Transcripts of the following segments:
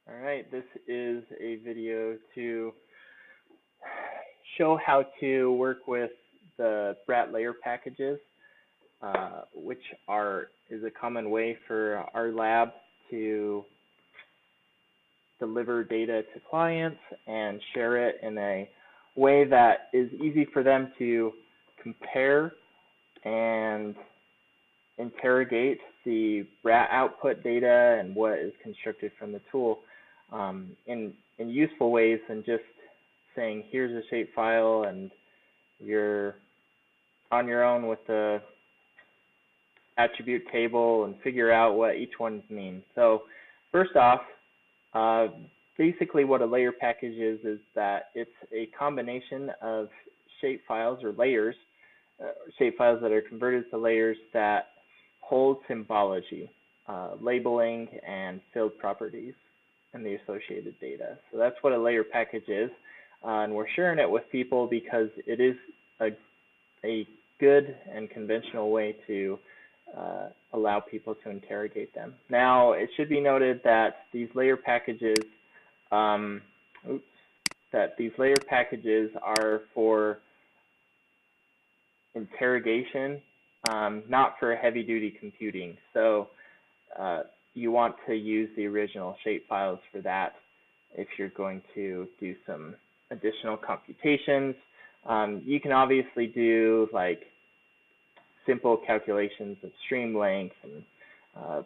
All right, this is a video to show how to work with the BRAT layer packages, which is a common way for our lab to deliver data to clients and share it in a way that is easy for them to compare and interrogate the BRAT output data and what is constructed from the tool in useful ways than just saying, here's a shapefile and you're on your own with the attribute table and figure out what each one means. So first off, basically what a layer package is that it's a combination of shapefiles or layers, shapefiles that are converted to layers that hold symbology, labeling, and field properties and the associated data. So that's what a layer package is, and we're sharing it with people because it is a good and conventional way to allow people to interrogate them. Now, it should be noted that these layer packages, are for interrogation, not for heavy-duty computing. So you want to use the original shapefiles for that if you're going to do some additional computations. You can obviously do like simple calculations of stream length and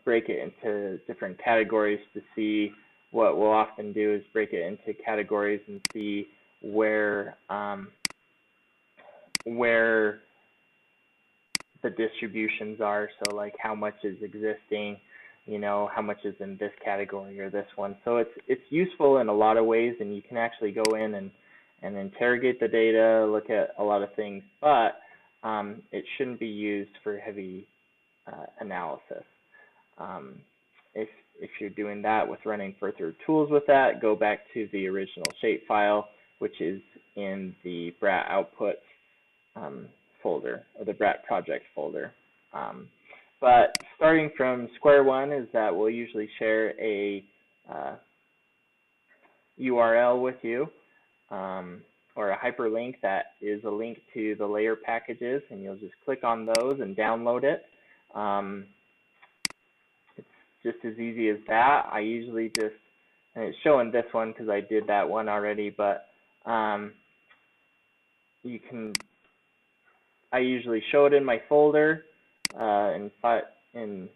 break it into different categories to see. What we'll often do is break it into categories and see where the distributions are. So like how much is existing, how much is in this category or this one. So it's useful in a lot of ways, and you can actually go in and interrogate the data, look at a lot of things, but it shouldn't be used for heavy analysis. If you're doing that with running further tools with that, go back to the original shapefile, which is in the BRAT output folder, or the BRAT project folder. But starting from square one is that we'll usually share a URL with you, or a hyperlink that is a link to the layer packages, and you'll just click on those and download it. It's just as easy as that. I usually and it's showing this one because I did that one already, but I usually show it in my folder in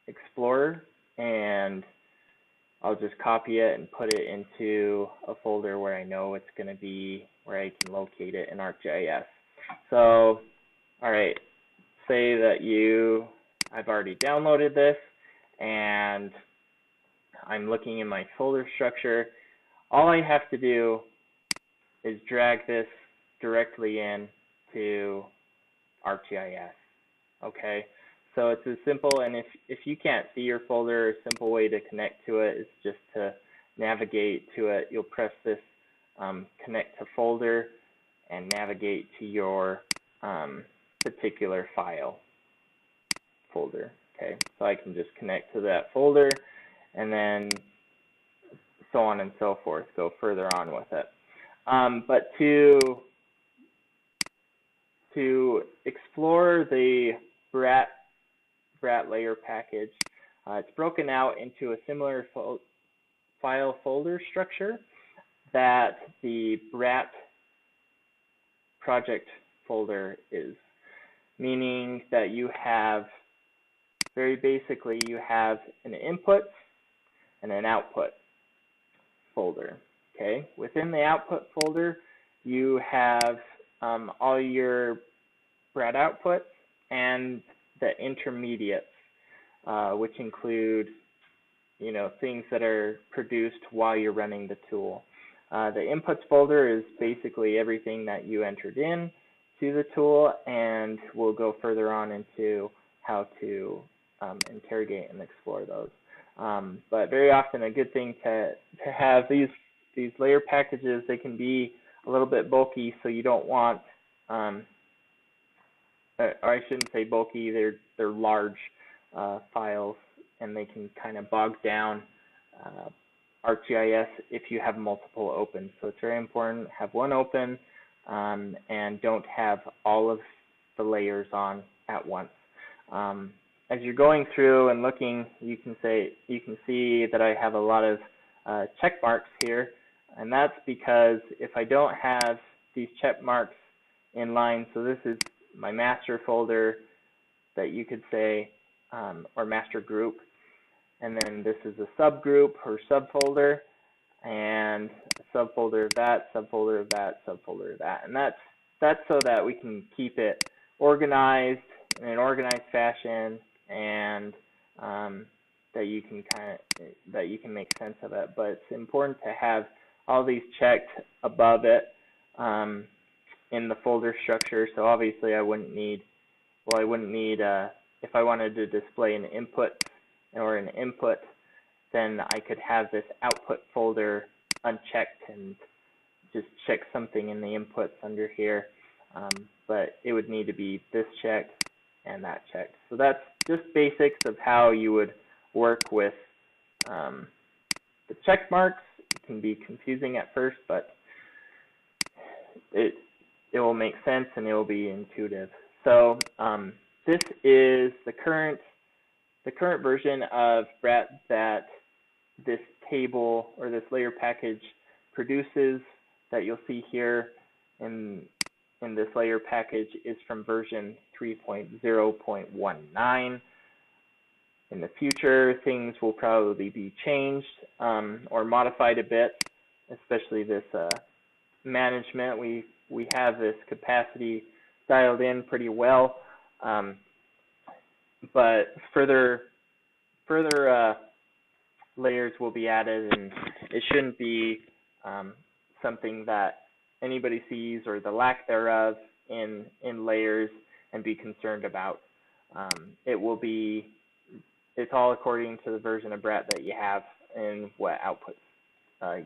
Explorer, and I'll just copy it and put it into a folder where I know it's going to be, where I can locate it in ArcGIS. So, all right, say that I've already downloaded this, and I'm looking in my folder structure. All I have to do is drag this directly in to ArcGIS, okay? So it's as simple, and if you can't see your folder, a simple way to connect to it is just to navigate to it. You'll press this connect to folder and navigate to your particular file folder, okay? So I can just connect to that folder and then so on and so forth, go further on with it. But to explore the BRAT layer package, it's broken out into a similar file folder structure that the BRAT project folder is, meaning that you have, very basically, you have an input and an output folder, okay? Within the output folder, you have all your BRAT outputs and the intermediates, which include, things that are produced while you're running the tool. The inputs folder is basically everything that you entered in to the tool, and we'll go further on into how to interrogate and explore those. But very often a good thing to have these layer packages. They can be a little bit bulky, so you don't want, or I shouldn't say bulky, they're large files, and they can kind of bog down ArcGIS if you have multiple open. So it's very important to have one open and don't have all of the layers on at once. As you're going through and looking, you can see that I have a lot of check marks here, and that's because if I don't have these check marks in line, so this is my master folder that you could say, or master group, and then this is a subgroup or subfolder, and a subfolder of that, subfolder of that, subfolder of that, and that's so that we can keep it organized in an organized fashion, and that you can make sense of it. But it's important to have all these checked above it in the folder structure. So obviously I wouldn't need if I wanted to display an input or an input, then I could have this output folder unchecked and just check something in the inputs under here. But it would need to be this checked and that checked. So that's just basics of how you would work with the check marks. It can be confusing at first, but it will make sense and it will be intuitive. So this is the current version of BRAT that this table or this layer package produces, that you'll see here in this layer package is from version 3.0.19. In the future, things will probably be changed or modified a bit, especially this management. We have this capacity dialed in pretty well, but further layers will be added, and it shouldn't be something that anybody sees or the lack thereof in layers and be concerned about. It's all according to the version of BRAT that you have and what outputs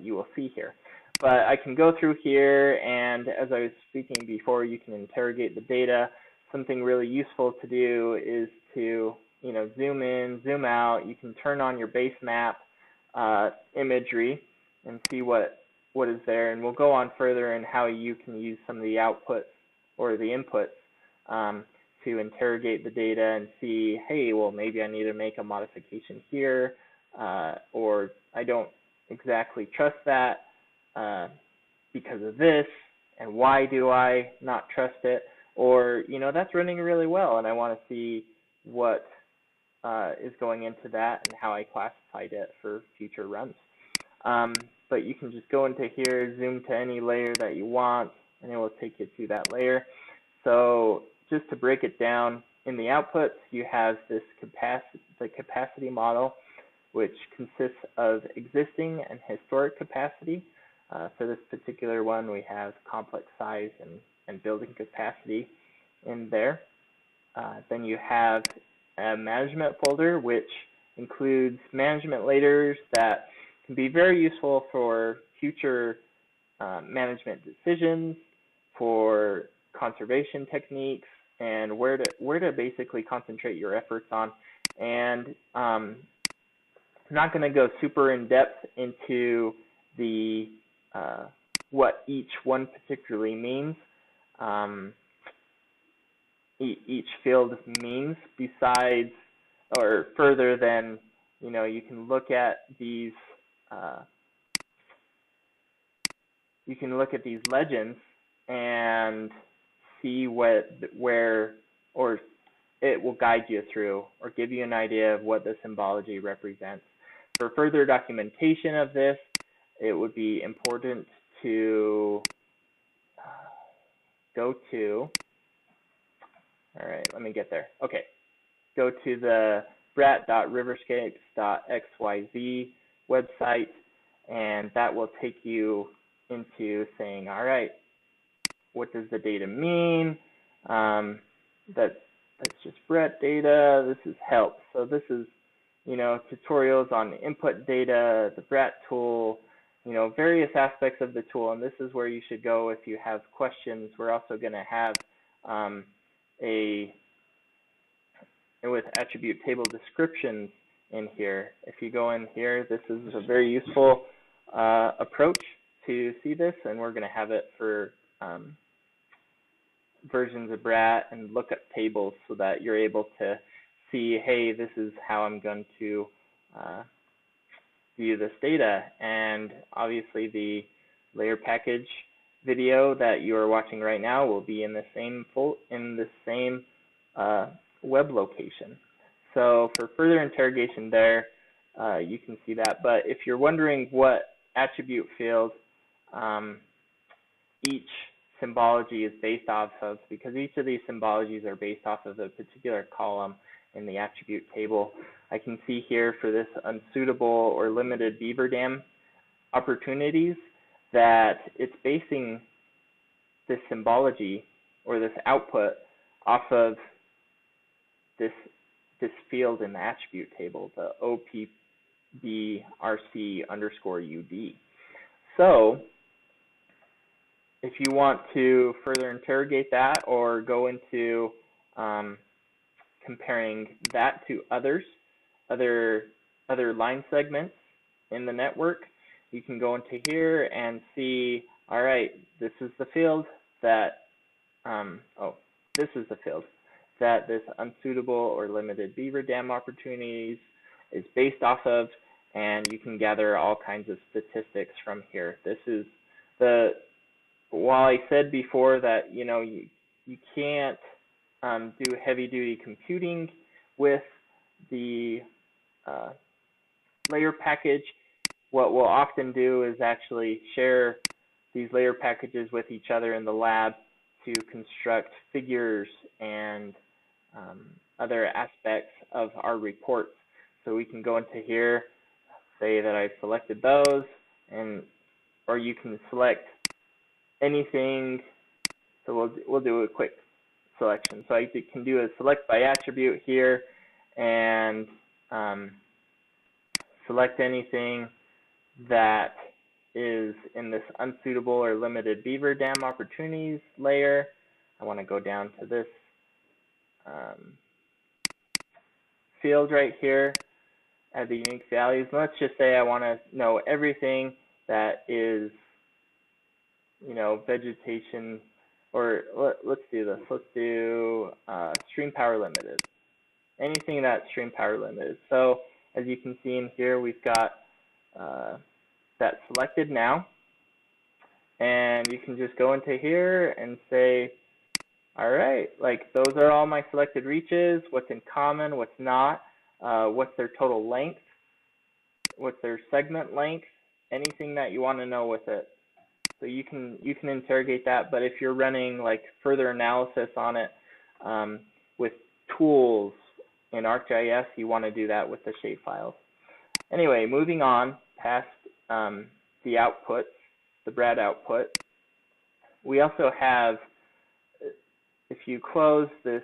you will see here. But I can go through here, and as I was speaking before, you can interrogate the data. Something really useful to do is to zoom in, zoom out. You can turn on your base map imagery and see what is there, and we'll go on further in how you can use some of the outputs or the inputs to interrogate the data and see, hey, well, maybe I need to make a modification here, or I don't exactly trust that because of this, and why do I not trust it? Or, that's running really well, and I want to see what is going into that and how I classified it for future runs. But you can just go into here, zoom to any layer that you want, and it will take you to that layer. So just to break it down, in the outputs, you have this capacity model, which consists of existing and historic capacity. For this particular one, we have complex size and building capacity in there. Then you have a management folder, which includes management layers that can be very useful for future management decisions, for conservation techniques, and where to basically concentrate your efforts on. And I'm not going to go super in depth into the what each one particularly means, each field means, besides or further than, you can look at these legends and see where it will guide you through or give you an idea of what the symbology represents. For further documentation of this, it would be important to go to, all right, let me get there. Okay, go to the brat.riverscapes.xyz website, and that will take you into saying, all right, what does the data mean? That's just BRAT data. This is help. So this is, tutorials on input data, the BRAT tool, various aspects of the tool. And this is where you should go if you have questions. We're also going to have with attribute table descriptions in here. If you go in here, this is a very useful approach to see this, and we're going to have it for versions of BRAT and lookup tables so that you're able to see, hey, this is how I'm going to view this data. And obviously the layer package video that you are watching right now will be in the same web location. So for further interrogation there, you can see that. But if you're wondering what attribute field each symbology is based off of, because each of these symbologies are based off of a particular column in the attribute table, I can see here for this unsuitable or limited beaver dam opportunities that it's basing this symbology or this output off of this field in the attribute table, the OPBRC_UD. So if you want to further interrogate that or go into comparing that to other line segments in the network, you can go into here and see, all right, this is the field that, this is the field that this unsuitable or limited beaver dam opportunities is based off of, and you can gather all kinds of statistics from here. This is while I said before that, you can't do heavy-duty computing with the layer package, what we'll often do is actually share these layer packages with each other in the lab to construct figures and other aspects of our reports. So we can go into here, say that I've selected those, or you can select anything. So we'll do a quick selection. So I can do a select by attribute here and select anything that is in this unsuitable or limited beaver dam opportunities layer. I want to go down to this field right here, add the unique values. And let's just say I want to know everything that is, vegetation, or let's do this. Let's do stream power limited. Anything that's stream power limited. So as you can see in here, we've got that selected now. And you can just go into here and say, all right, like those are all my selected reaches, what's in common, what's not, what's their total length, what's their segment length, anything that you want to know with it. So you can interrogate that, but if you're running like further analysis on it with tools in ArcGIS, you want to do that with the shapefiles. Anyway, moving on past the output, the BRAT output, we also have, if you close this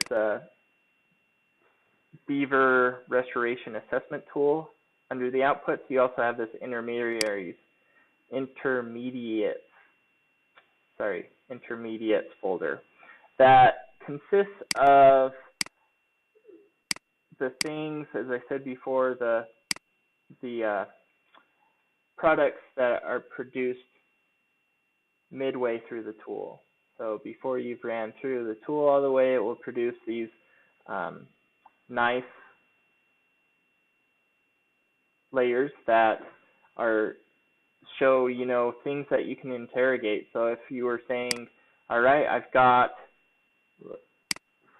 beaver restoration assessment tool under the outputs, you also have this intermediates folder that consists of the things, as I said before, the products that are produced midway through the tool. So before you've ran through the tool all the way, it will produce these nice layers that show, things that you can interrogate. So if you were saying, all right, I've got,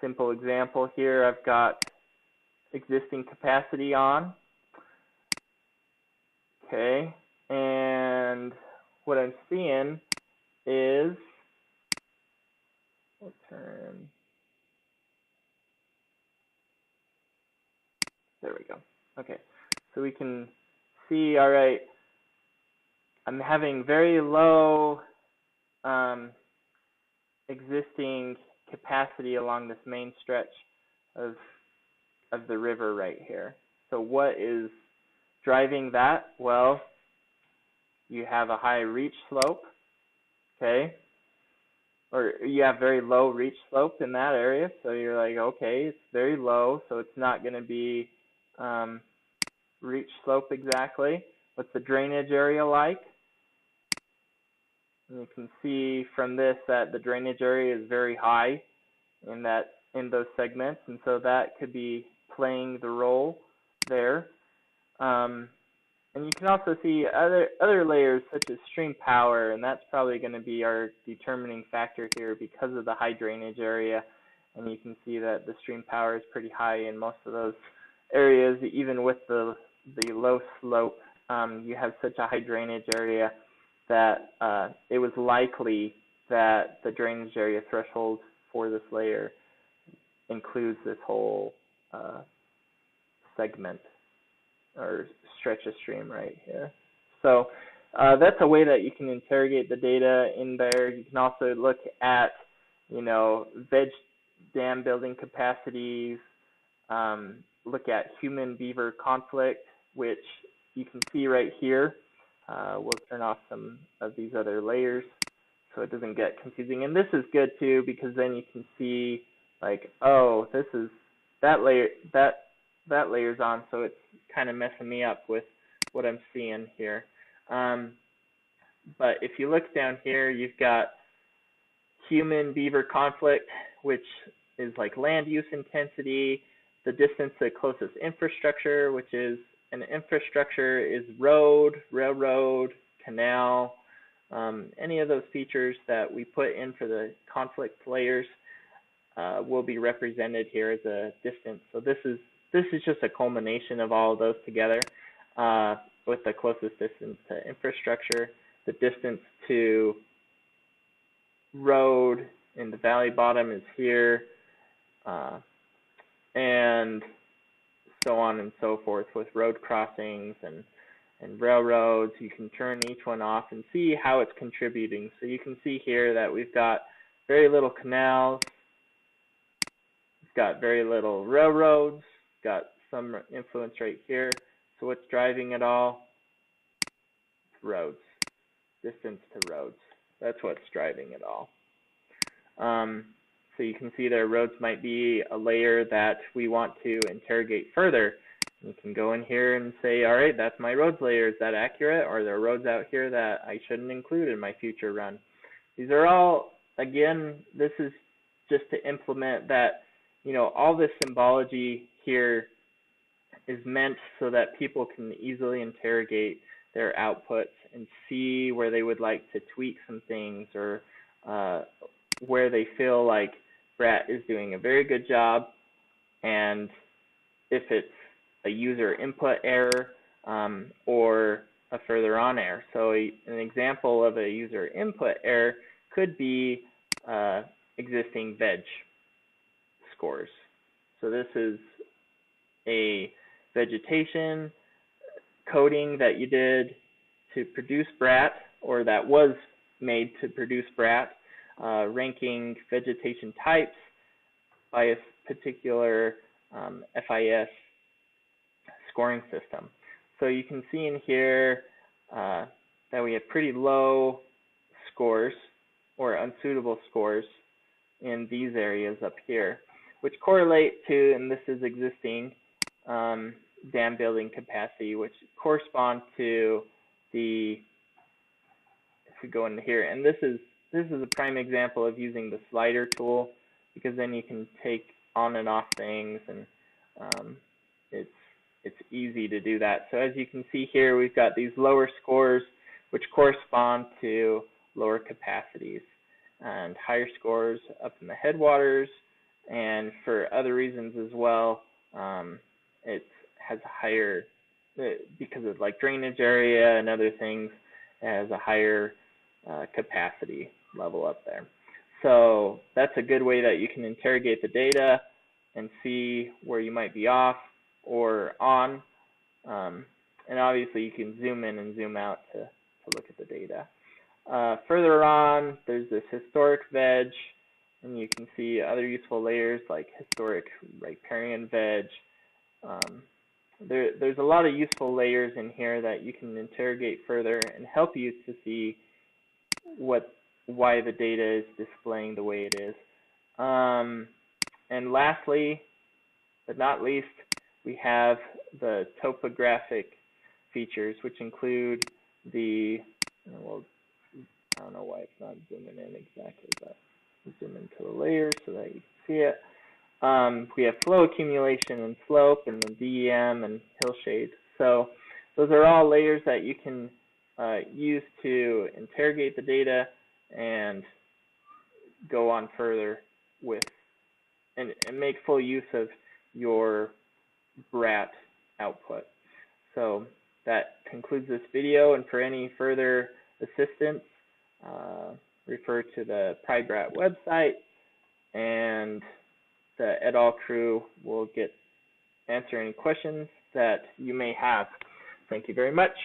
simple example here, I've got existing capacity on, okay, and what I'm seeing is, we'll turn, there we go, okay, so we can see, all right, I'm having very low existing capacity along this main stretch of the river right here. So what is driving that? Well, you have a high reach slope, okay, or you have very low reach slope in that area. So you're like, okay, it's very low, so it's not going to be reach slope exactly? What's the drainage area like? And you can see from this that the drainage area is very high in those segments, and so that could be playing the role there. And you can also see other layers such as stream power, and that's probably going to be our determining factor here because of the high drainage area. And you can see that the stream power is pretty high in most of those areas, even with the low slope. You have such a high drainage area that it was likely that the drainage area threshold for this layer includes this whole segment or stretch of stream right here. So that's a way that you can interrogate the data in there. You can also look at, veg dam building capacities, look at human beaver conflict, which you can see right here. We'll turn off some of these other layers so it doesn't get confusing. And this is good too, because then you can see like, oh, this is that layer, that layer's on, so it's kind of messing me up with what I'm seeing here. But if you look down here, you've got human beaver conflict, which is like land use intensity, the distance to the closest infrastructure, which is an infrastructure is road, railroad, canal, any of those features that we put in for the conflict layers will be represented here as a distance. So this is just a culmination of all of those together, with the closest distance to infrastructure, the distance to road in the valley bottom is here, and so on and so forth with road crossings and railroads. You can turn each one off and see how it's contributing. So you can see here that we've got very little canals, we've got very little railroads, got some influence right here. So what's driving it all? Roads, distance to roads. That's what's driving it all. So you can see there roads might be a layer that we want to interrogate further. You can go in here and say, all right, that's my roads layer. Is that accurate? Or are there roads out here that I shouldn't include in my future run? These are all, again, this is just to implement that, all this symbology here is meant so that people can easily interrogate their outputs and see where they would like to tweak some things, or where they feel like BRAT is doing a very good job, and if it's a user input error or a further on error. So an example of a user input error could be existing veg scores. So this is a vegetation coding that you did to produce BRAT, or that was made to produce BRAT, ranking vegetation types by a particular FIS scoring system. So you can see in here that we have pretty low scores or unsuitable scores in these areas up here, which correlate to, and this is existing dam building capacity, which correspond to the, if we go into here, and this is a prime example of using the slider tool, because then you can take on and off things, and it's easy to do that. So as you can see here, we've got these lower scores which correspond to lower capacities, and higher scores up in the headwaters, and for other reasons as well. It has a higher, because of like drainage area and other things, it has a higher capacity level up there. So that's a good way that you can interrogate the data and see where you might be off or on. And obviously you can zoom in and zoom out to look at the data. Further on, there's this historic veg, and you can see other useful layers like historic riparian veg. There's a lot of useful layers in here that you can interrogate further and help you to see why the data is displaying the way it is. And lastly, but not least, we have the topographic features, which include the, well, I don't know why it's not zooming in exactly, but zoom into the layer so that you can see it. We have flow accumulation and slope, and then DEM and hillshade. So those are all layers that you can use to interrogate the data and go on further with and make full use of your BRAT output. So that concludes this video, and for any further assistance, refer to the PriBRAT website, and the et al. Crew will answer any questions that you may have. Thank you very much.